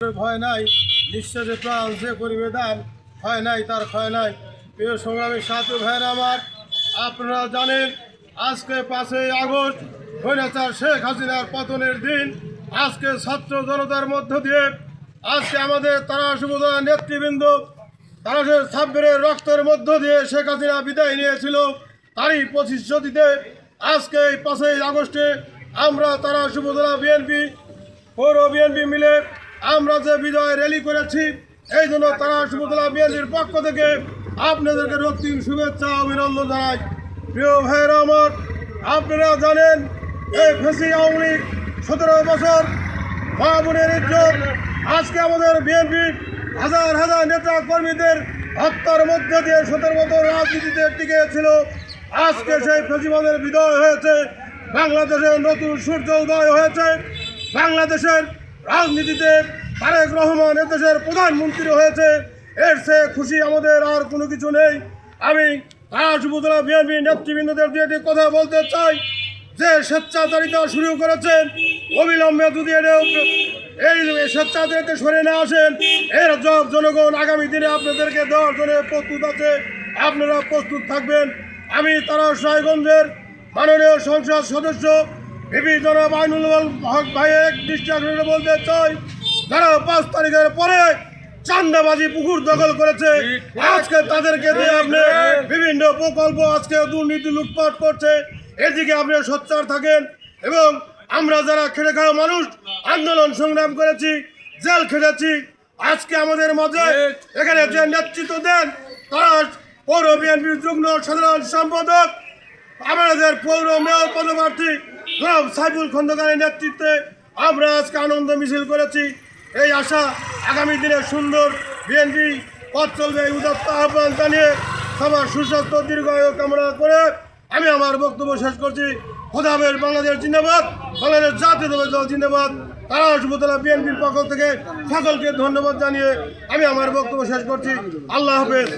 ভয় নাই, নিঃশ্বাসে প্রাণ যে করিবে দান, ভয় নাই তার ক্ষয় নাই। প্রিয় সংগ্রামী সাথী ভাইয়েরা আমার, আপনারা জানেন আজকে 5ই আগস্ট স্বৈরাচার শেখ হাসিনার পতনের দিন। আজকে ছাত্র জনতার মধ্য দিয়ে আজকে আমাদের তারাশ উপজেলার নেতৃবৃন্দ তারাশের ছাব্বিরের রক্তের মধ্য দিয়ে শেখ হাসিনা বিদায় নিয়েছিল। তারই প্রতিশ্রুতিতে আজকে এই 5ই আগস্টে আমরা তারাশ উপজেলা বিএনপি পৌর বিএনপি মিলে আমরা যে বিজয় র্যালি করেছি, এই জন্য তারাশ উপজেলা বিএনপির পক্ষ থেকে আপনাদেরকে রক্তিম শুভেচ্ছা অভিনন্দন জানাই। প্রিয় ভাইয়েরা আমার, আপনারা জানেন এই ফেসি আওয়ামী লীগ 17 বছর মা বোনের ইজ্জত আজকে আমাদের বিএনপির হাজার হাজার নেতা কর্মীদের হত্যার মধ্যে দিয়ে 17 বছর রাজনীতিতে টিকে ছিল। আজকে সেই ফেসিবাদের বিজয় হয়েছে, বাংলাদেশের নতুন সূর্য উদয় হয়েছে। বাংলাদেশের রাজনীতিতে তারেক রহমান দেশের প্রধানমন্ত্রী হয়েছে। এর চেয়ে খুশি আমাদের আর কোনো কিছু নেই। আমি তারাশ উপজেলা বিএনপি নেতৃবৃন্দদের দিয়ে একটি কথা বলতে চাই, যে স্বেচ্ছাচারিতা শুরু করেছেন, অবিলম্বে যদি এই স্বেচ্ছাচারিতা সরে না আসেন, এর জব জনগণ আগামী দিনে আপনাদেরকে দেওয়ার জন্য প্রস্তুত আছে। আপনারা প্রস্তুত থাকবেন। আমি তারাশ রায়গঞ্জের মাননীয় সংসদ সদস্য বিপি জনাব আইনুল হক ভাইয়ের দৃষ্টি আকর্ষণ বলতে চাই, যারা 5 তারিখের পরে চান্দাবাজি পুকুর দখল করেছে, আজকে তাদেরকে দিয়ে আপনি বিভিন্ন প্রকল্প আজকে দুর্নীতি লুটপাট করছে। এদিকে আপনি সোচ্চার থাকেন। এবং আমরা যারা খেটে খাওয়া মানুষ আন্দোলন সংগ্রাম করেছি, জেল খেটেছি, আজকে আমাদের মাঝে এখানে যে নেতৃত্ব দেন তারাশ পৌর বিএনপির যুগ্ম সাধারণ সম্পাদক আমাদের পৌর মেয়র পদপ্রার্থী জনাব সাইফুল খন্দকারের নেতৃত্বে আমরা আজকে আনন্দ মিছিল করেছি। এই আশা আগামী দিনে সুন্দর বিএনপি পথ চলবে, এই উদাত্ত আহ্বান জানিয়ে সবার সুস্বাস্থ্য দীর্ঘায়ু কামনা করে আমি আমার বক্তব্য শেষ করছি। খোদা হাফেজ। বাংলাদেশ জিন্দাবাদ, বাংলাদেশ জাতীয়তাবাদী দল জিন্দাবাদ। তারাশ উপজেলা বিএনপির পক্ষ থেকে সকলকে ধন্যবাদ জানিয়ে আমি আমার বক্তব্য শেষ করছি। আল্লাহ হাফেজ।